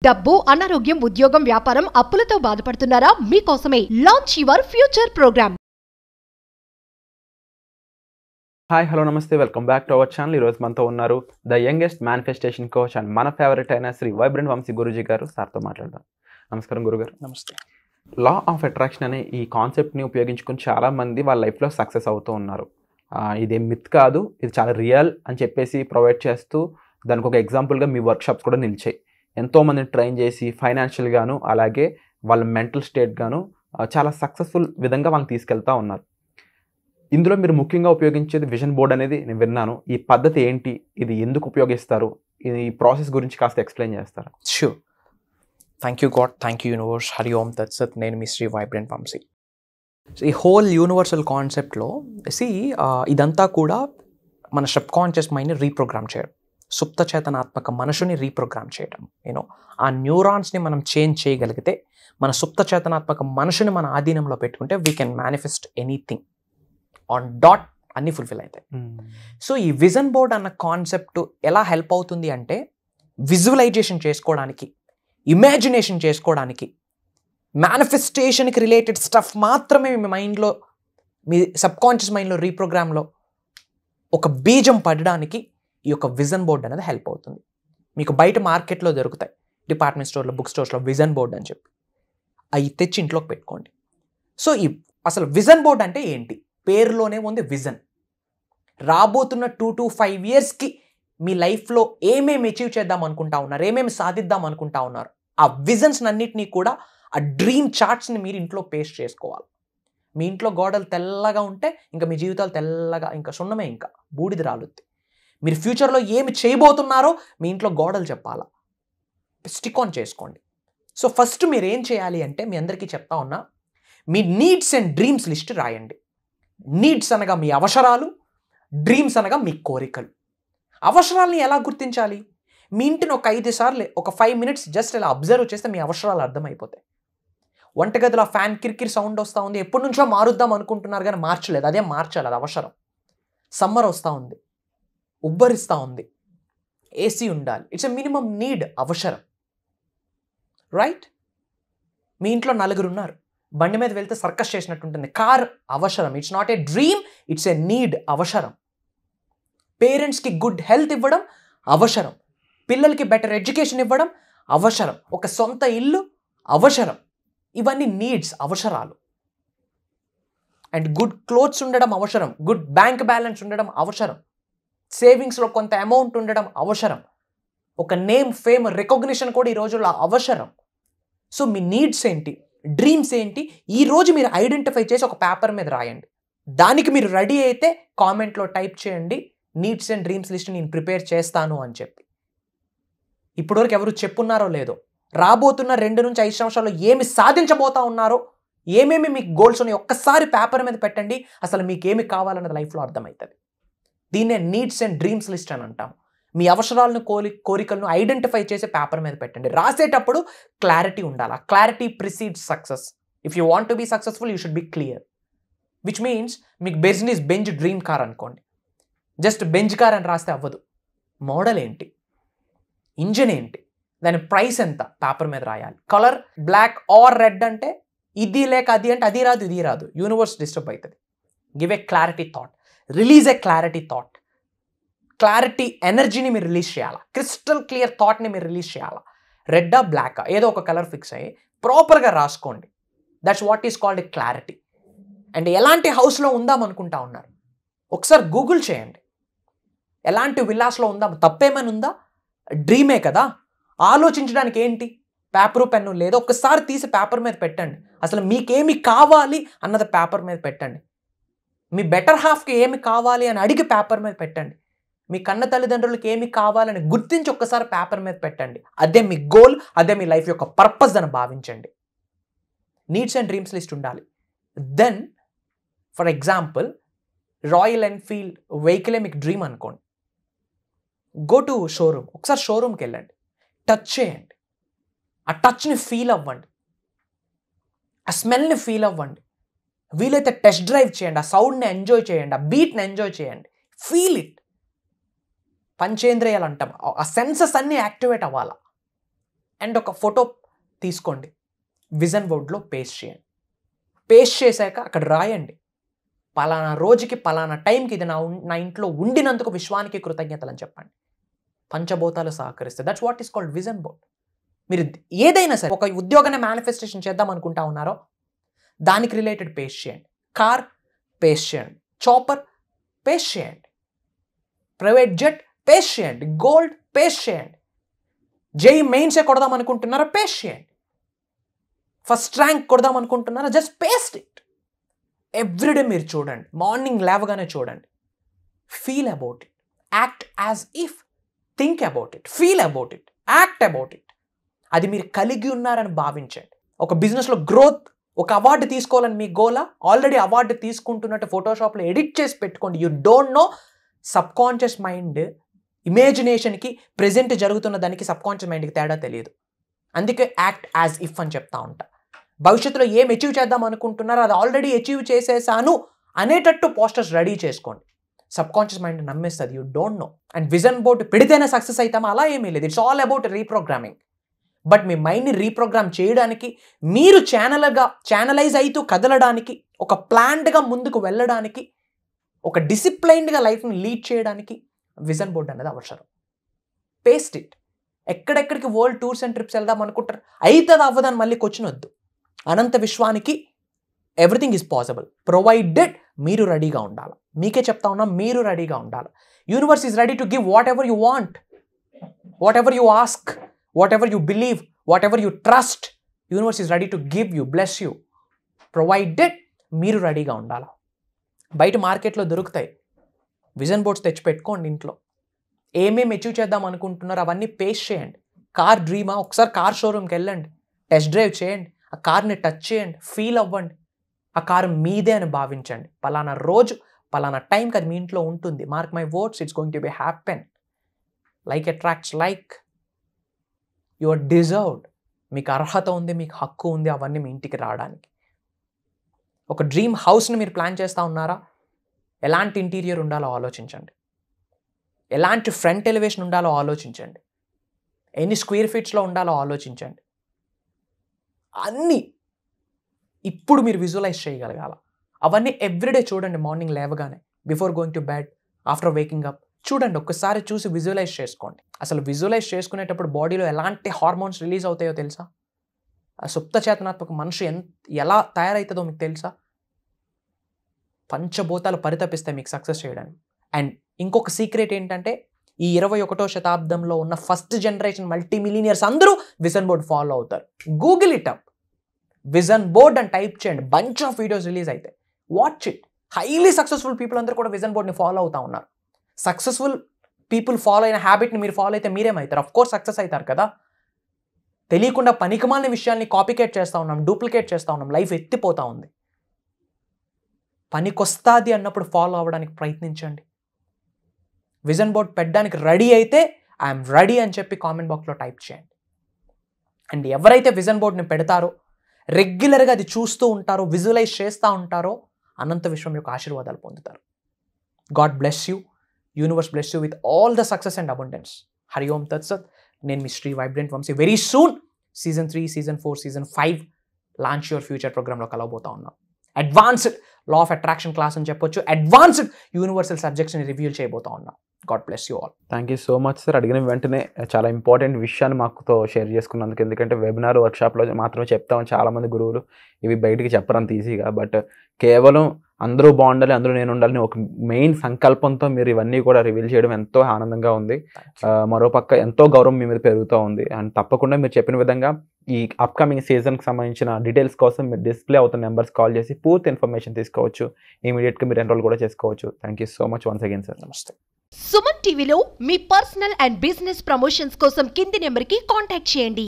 డబ్బు, అనారోగ్యం, ఉద్యోగం, వ్యాపారం, అప్పులతో బాధపడుతున్నారా? మీకోసమే launch your future program. Hi hello నమస్తే, welcome back to our channel. ఈరోజు మనతో ఉన్నారు the youngest manifestation coach and మన ఫేవరెట్ అయిన శ్రీ వైబ్రెంట్ వంశీ గురూజీ గారు. సార్తో మాట్లాడదాం. నమస్కారం గురుగారు. నమస్తే. లా ఆఫ్ అట్రాక్షన్ అనే ఈ కాన్సెప్ట్ని ఉపయోగించుకుని చాలామంది వాళ్ళ లైఫ్లో సక్సెస్ అవుతూ ఉన్నారు. ఇదేం మిత్ కాదు, ఇది చాలా రియల్ అని చెప్పేసి ప్రొవైడ్ చేస్తూ దానికి ఒక ఎగ్జాంపుల్గా మీ వర్క్షాప్స్ కూడా నిలిచాయి. ఎంతోమందిని ట్రైన్ చేసి ఫైనాన్షియల్గాను అలాగే వాళ్ళ మెంటల్ స్టేట్గాను చాలా సక్సెస్ఫుల్ విధంగా వాళ్ళని తీసుకెళ్తూ ఉన్నారు. ఇందులో మీరు ముఖ్యంగా ఉపయోగించేది విజన్ బోర్డ్ అనేది నేను విన్నాను. ఈ పద్ధతి ఏంటి, ఇది ఎందుకు ఉపయోగిస్తారు, ఈ ప్రాసెస్ గురించి కాస్త ఎక్స్ప్లెయిన్ చేస్తారా? Sure. Thank you God, thank you universe, Hari Om Tatsat. నేను మీ శ్రీ వైబ్రెంట్ వంశీ. ఈ హోల్ యూనివర్సల్ కాన్సెప్ట్లో ఇదంతా కూడా మన సబ్ కాన్షియస్ మైండ్ని రీప్రోగ్రామ్ చేయడం, సుప్త చేతనాత్మక మనసుని రీప్రోగ్రామ్ చేయడం. ఆ న్యూరాన్స్ని మనం చేంజ్ చేయగలిగితే, మన సుప్త చేతనాత్మక మనసుని మన ఆధీనంలో పెట్టుకుంటే we can manifest anything on dot, అన్నీ ఫుల్ఫిల్ అవుతాయి. సో ఈ విజన్ బోర్డ్ అన్న కాన్సెప్ట్ ఎలా హెల్ప్ అవుతుంది అంటే, విజువలైజేషన్ చేసుకోవడానికి, ఇమాజినేషన్ చేసుకోవడానికి, మేనిఫెస్టేషన్కి రిలేటెడ్ స్టఫ్ మాత్రమే మీ మైండ్లో, మీ సబ్ కాన్షియస్ మైండ్లో రీప్రోగ్రామ్లో ఒక బీజం పడడానికి ఈ యొక్క విజన్ బోర్డ్ అనేది హెల్ప్ అవుతుంది. మీకు బయట మార్కెట్లో దొరుకుతాయి, డిపార్ట్మెంట్ స్టోర్లో, బుక్ స్టోర్స్లో విజన్ బోర్డ్ అని చెప్పి. అవి తెచ్చి ఇంట్లోకి పెట్టుకోండి. సో అసలు విజన్ బోర్డ్ అంటే ఏంటి? పేరులోనే ఉంది విజన్. రాబోతున్న 2 to 5 yearsకి మీ లైఫ్లో ఏమేమి అచీవ్ చేద్దాం అనుకుంటా ఉన్నారు, ఏమేమి సాధిద్దాం అనుకుంటా ఉన్నారు, ఆ విజన్స్ అన్నిటినీ కూడా, ఆ డ్రీమ్ చార్ట్స్ని మీరు ఇంట్లో పేస్ట్ చేసుకోవాలి. మీ ఇంట్లో గోడలు తెల్లగా ఉంటే ఇంకా మీ జీవితాలు తెల్లగా, ఇంకా సున్నమే, ఇంకా బూడిద రాలుద్ది. మీరు ఫ్యూచర్లో ఏమి చేయబోతున్నారో మీ ఇంట్లో గోడలు చెప్పాలా, స్టిక్ ఆన్ చేసుకోండి. సో ఫస్ట్ మీరు ఏం చేయాలి అంటే, మీ అందరికీ చెప్తా ఉన్నా, మీ నీడ్స్ అండ్ డ్రీమ్స్ లిస్ట్ రాయండి. నీడ్స్ అనగా మీ అవసరాలు, డ్రీమ్స్ అనగా మీ కోరికలు. అవసరాలని ఎలా గుర్తించాలి? మీ ఇంటిని ఒక 5 సార్లు, ఒక 5 minutes జస్ట్ ఇలా అబ్జర్వ్ చేస్తే మీ అవసరాలు అర్థమైపోతాయి. వంటగదిలో ఫ్యాన్ కిరికిరి సౌండ్ వస్తూ ఉంది, ఎప్పటి నుంచో మారుద్దాం అనుకుంటున్నారు కానీ మార్చలేదు, అదే మార్చాలి, అది అవసరం. సమ్మర్ వస్తూ ఉంది, ఉబ్బరిస్తూ ఉంది, ఏసీ ఉండాలి, ఇట్స్ ఎ మినిమం నీడ్, అవసరం. రైట్? మీ ఇంట్లో 4 ఉన్నారు, బండి మీద వెళ్తే సర్కస్ చేసినట్టు ఉంటుంది, కార్ అవసరం. It's not a dream, it's a need, అవసరం. పేరెంట్స్కి గుడ్ హెల్త్ ఇవ్వడం అవసరం, పిల్లలకి బెటర్ ఎడ్యుకేషన్ ఇవ్వడం అవసరం, ఒక సొంత ఇల్లు అవసరం. ఇవన్నీ నీడ్స్, అవసరాలు. అండ్ గుడ్ క్లోత్స్ ఉండడం అవసరం, గుడ్ బ్యాంక్ బ్యాలెన్స్ ఉండడం అవసరం, సేవింగ్స్లో కొంత అమౌంట్ ఉండడం అవసరం, ఒక నేమ్, ఫేమ్, రికగ్నిషన్ కూడా ఈ రోజుల్లో అవసరం. సో మీ నీడ్స్ ఏంటి, డ్రీమ్స్ ఏంటి, ఈరోజు మీరు ఐడెంటిఫై చేసి ఒక పేపర్ మీద రాయండి. దానికి మీరు రెడీ అయితే కామెంట్లో టైప్ చేయండి, నీడ్స్ అండ్ డ్రీమ్స్ లిస్ట్ నేను ప్రిపేర్ చేస్తాను అని చెప్పి. ఇప్పటివరకు ఎవరు చెప్పున్నారో లేదో, రాబోతున్న 2 నుంచి 5 సంవత్సరాల్లో ఏమి సాధించబోతా ఉన్నారో, ఏమేమి మీకు గోల్స్ ఉన్నాయో ఒక్కసారి పేపర్ మీద పెట్టండి. అసలు మీకు ఏమి కావాలన్నది లైఫ్లో అర్థమవుతుంది. దీన్నే నీడ్స్ అండ్ డ్రీమ్స్ లిస్ట్ అని అంటాం. మీ అవసరాలను, కోరికలను ఐడెంటిఫై చేసి పేపర్ మీద పెట్టండి. రాసేటప్పుడు క్లారిటీ ఉండాలి. Clarity precedes success. If you want to be successful you should be clear. Which means మీకు బిజినెస్ బెంజ్ డ్రీమ్ కార్ అనుకోండి, జస్ట్ బెంజ్ కార్ అని రాస్తే అవ్వదు. మోడల్ ఏంటి, ఇంజన్ ఏంటి, దాని ప్రైస్ ఎంత పేపర్ మీద రాయాలి. కలర్ బ్లాక్ ఆర్ రెడ్ అంటే ఇది లేక అది అంటే అది రాదు, ఇది రాదు, యూనివర్స్ డిస్టర్బ్ అవుతుంది. Give a clarity thought, release A clarity thought. Clarity ఎనర్జీని మీరు రిలీజ్ చేయాలా, క్రిస్టల్ క్లియర్ థాట్ని మీరు రిలీజ్ చేయాలా. రెడ్డా బ్లాకా ఏదో ఒక కలర్ ఫిక్స్ అయ్యి ప్రాపర్గా రాసుకోండి. That's what is called a clarity. And ఎలాంటి హౌస్లో ఉందాం అనుకుంటా ఉన్నారు ఒకసారి గూగుల్ చేయండి. ఎలాంటి విల్లాస్లో ఉందాం, తప్పేమైనా ఉందా? డ్రీమే కదా, ఆలోచించడానికి ఏంటి, పేపరు పెన్ను లేదు, ఒక్కసారి తీసి పేపర్ మీద పెట్టండి. అసలు మీకేమి కావాలి అన్నది పేపర్ మీద పెట్టండి. మీ బెటర్ హాఫ్కి ఏమి కావాలి అని అడిగి పేపర్ మీద పెట్టండి. మీ కన్న తల్లిదండ్రులకి ఏమి కావాలని గుర్తించి ఒక్కసారి పేపర్ మీద పెట్టండి. అదే మీ గోల్, అదే మీ లైఫ్ యొక్క పర్పస్ అని భావించండి. నీడ్స్ అండ్ డ్రీమ్స్ లిస్ట్ ఉండాలి. Then for example Royal Enfield వెహికలే మీకు డ్రీమ్ అనుకోండి. గో టు షోరూమ్, ఒకసారి షోరూమ్కి వెళ్ళండి, టచ్ చేయండి, ఆ టచ్ని ఫీల్ అవ్వండి, ఆ స్మెల్ని ఫీల్ అవ్వండి. వీలైతే టెస్ట్ డ్రైవ్ చేయండి, ఆ సౌండ్ని ఎంజాయ్ చేయండి, ఆ బీట్ని ఎంజాయ్ చేయండి, ఫీల్ ఇట్. పంచేంద్రియాలు అంటాం, ఆ సెన్సెస్ అన్నీ యాక్టివేట్ అవ్వాలా. అండ్ ఒక ఫోటో తీసుకోండి, విజన్ బోర్డ్లో పేస్ట్ చేయండి. పేస్ట్ చేశాక అక్కడ రాయండి, పలానా రోజుకి పలానా టైంకి ఇది నా ఇంట్లో ఉండినందుకు విశ్వానికి కృతజ్ఞతలు అని చెప్పండి. పంచభూతాలు సహకరిస్తాయి. That's what is called vision board. మీరు ఏదైనా సరే ఒక ఉద్యోగాన్ని మేనిఫెస్టేషన్ చేద్దాం అనుకుంటా ఉన్నారో దానికి రిలేటెడ్ పేస్ట్ చేయండి. కార్ పేస్ట్ చేయండి, చాపర్ పేస్ట్ చేయండి, ప్రైవేట్ జెట్ పేస్ట్ చేయండి, గోల్డ్ పేస్ట్ చేయండి, జేఈ మెయిన్సే కొడదాం అనుకుంటున్నారా పేస్ట్ చేయండి, ఫస్ట్ ర్యాంక్ కొడదాం అనుకుంటున్నారా జస్ట్ పేస్ట్ ఇట్. ఎవ్రీడే మీరు చూడండి, మార్నింగ్ లేవగానే చూడండి, feel about it, act as if, think about it, feel about it, act about it. అది మీరు కలిగి ఉన్నారని భావించండి. ఒక బిజినెస్లో గ్రోత్, ఒక అవార్డు తీసుకోవాలని మీ గోలా, ఆల్రెడీ అవార్డు తీసుకుంటున్నట్టు ఫోటోషాప్లో ఎడిట్ చేసి పెట్టుకోండి. You don't know subconscious mind ఇమేజినేషన్కి ప్రెజెంట్ జరుగుతున్న దానికి సబ్ కాన్షియస్ మైండ్కి తేడా తెలియదు. అందుకే యాక్ట్ యాజ్ ఇఫ్ అని చెప్తా ఉంటా. భవిష్యత్తులో ఏం అచీవ్ చేద్దాం అనుకుంటున్నారో అది ఆల్రెడీ అచీవ్ చేసేసాను అనేటట్టు పోస్టర్స్ రెడీ చేసుకోండి. సబ్ కాన్షియస్ మైండ్ నమ్మేస్తుంది. You don't know. And vision board పెడితేనే సక్సెస్ అవుతామా అలా ఏమీ లేదు. It's all about reprogramming. But మీ మైండ్ని రీప్రోగ్రామ్ చేయడానికి, మీరు ఛానలైజ్ అవుతూ కదలడానికి, ఒక ప్లాన్డ్గా ముందుకు వెళ్ళడానికి, ఒక డిసిప్లైన్డ్గా లైఫ్ని లీడ్ చేయడానికి విజన్ బోర్డ్ అనేది అవసరం. Paste it. ఎక్కడెక్కడికి వరల్డ్ టూర్స్ అండ్ ట్రిప్స్ వెళ్దాం అనుకుంటారు, అవుతుంది అవ్వదని మళ్ళీ క్వశ్చన్ వద్దు. అనంత విశ్వానికి ఎవ్రీథింగ్ ఈజ్ పాసిబుల్ ప్రొవైడెడ్ మీరు రెడీగా ఉండాలి. మీకే చెప్తా ఉన్నా, మీరు రెడీగా ఉండాలి. Universe is ready to give what ever you want, what ever you ask, whatever you believe, whatever you trust, universe is ready to give you, bless you, provided మీరు రెడీగా ఉండాలి. బయట మార్కెట్లో దొరుకుతాయి, విజన్ బోర్డ్స్ తెచ్చి పెట్టుకోండి ఇంట్లో. ఏమేమి అచీవ్ చేద్దాం అనుకుంటున్నారో అవన్నీ పేస్ట్ చేయండి. కార్ డ్రీమా, ఒకసారి కార్ షోరూమ్కి వెళ్ళండి, టెస్ట్ డ్రైవ్ చేయండి, ఆ కార్ని టచ్ చేయండి, ఫీల్ అవ్వండి. ఆ కారు మీదే అని భావించండి. పలానా రోజు పలానా టైంకి అది మీ ఇంట్లో ఉంటుంది. Mark my words, it's going to be happen. Like attracts like. You are deserved. మీకు అర్హత ఉంది, మీకు హక్కు ఉంది అవన్నీ మీ ఇంటికి రావడానికి. ఒక డ్రీమ్ హౌస్ని మీరు ప్లాన్ చేస్తూ ఉన్నారా? ఎలాంటి ఇంటీరియర్ ఉండాలో ఆలోచించండి, ఎలాంటి ఫ్రంట్ ఎలివేషన్ ఉండాలో ఆలోచించండి, ఎన్ని స్క్వేర్ ఫీట్స్లో ఉండాలో ఆలోచించండి. అన్నీ ఇప్పుడు మీరు విజువలైజ్ చేయగలగాల. అవన్నీ ఎవ్రీడే చూడండి. మార్నింగ్ లేవగానే, before going to bed, after waking up చూడండి. ఒక్కసారి చూసి విజువలైజ్ చేసుకోండి. అసలు విజువలైజ్ చేసుకునేటప్పుడు బాడీలో ఎలాంటి హార్మోన్స్ రిలీజ్ అవుతాయో తెలుసా? ఆ సుప్త చేతనాత్మక మనిషి ఎలా తయారవుతుందో మీకు తెలుసా? పంచభూతాలు పరితపిస్తాయి మీకు సక్సెస్ చేయడానికి. అండ్ ఇంకొక సీక్రెట్ ఏంటంటే, ఈ 21వ శతాబ్దంలో ఉన్న ఫస్ట్ జనరేషన్ మల్టీ మిలియనియర్స్ అందరూ విజన్ బోర్డ్ ఫాలో అవుతారు. Google it up, vision board అని టైప్ చేయండి, బంచ్ ఆఫ్ వీడియోస్ రిలీజ్ అవుతాయి. Watch it. Highly successful people అందరూ కూడా విజన్ బోర్డ్ని ఫాలో అవుతా ఉన్నారు. సక్సెస్ఫుల్ పీపుల్ ఫాలో అయిన హ్యాబిట్ని మీరు ఫాలో అయితే మీరేమవుతారు? అఫ్ కోర్స్ సక్సెస్ అవుతారు కదా. తెలియకుండా పనికిమాలిన విషయాల్ని కాపీకేట్ చేస్తూ ఉన్నాం, డూప్లికేట్ చేస్తూ ఉన్నాం, లైఫ్ ఎత్తిపోతూ ఉంది. పనికొస్తాది అన్నప్పుడు ఫాలో అవ్వడానికి ప్రయత్నించండి. విజన్ బోర్డ్ పెట్టడానికి రెడీ అయితే ఐఎమ్ రెడీ అని చెప్పి కామెంట్ బాక్స్లో టైప్ చేయండి. అండ్ ఎవరైతే విజన్ బోర్డ్ని పెడతారో, రెగ్యులర్గా అది చూస్తూ ఉంటారో, విజువలైజ్ చేస్తూ ఉంటారో, అనంత విశ్వం యొక్క ఆశీర్వాదాలు పొందుతారు. God bless you. Universe bless you with all the success and abundance. Hari Om Tatsat. నేను మీ Shri Vibrant Vamsi. Very soon season 3, season 4, season 5 launch your future ప్రోగ్రామ్లో కలవబోతా ఉన్నాం. Advanced law of attraction class అని చెప్పొచ్చు, అడ్వాన్స్డ్ యూనివర్సల్ సబ్జెక్ట్స్ని రివ్యూల్ చేయబోతా ఉన్నాం. God bless you all. Thank you so much sir. అడిగిన వెంటనే చాలా ఇంపార్టెంట్ విషయాన్ని మాకుతో షేర్ చేసుకున్నందుకు. ఎందుకంటే వెబినార్ వర్క్షాప్లో మాత్రమే చెప్తామని చాలామంది గురువులు ఇవి బయటికి చెప్పరంత ఈజీగా. బట్ కేవలం అందరూ బాగుండాలి, అందరూ నేను ఉండాలని ఒక మెయిన్ సంకల్పంతో మీరు ఇవన్నీ కూడా రివీల్ చేయడం ఎంతో ఆనందంగా ఉంది. మరోపక్క ఎంతో గౌరవం మీ మీద పెరుగుతూ ఉంది. అండ్ తప్పకుండా మీరు చెప్పిన విధంగా ఈ అప్కమింగ్ సీజన్కి సంబంధించిన డీటెయిల్స్ కోసం మీరు డిస్ప్లే అవుతున్న నెంబర్స్ కాల్ చేసి పూర్తి ఇన్ఫర్మేషన్ తీసుకోవచ్చు. ఇమీడియట్గా మీరు ఎన్రోల్ కూడా చేసుకోవచ్చు. Thank you so much once again sir. నమస్తే. సుమన్ టీవీలో మీ పర్సనల్ అండ్ బిజినెస్ ప్రమోషన్స్ కోసం కింది నెంబర్కి కాంటాక్ట్ చేయండి.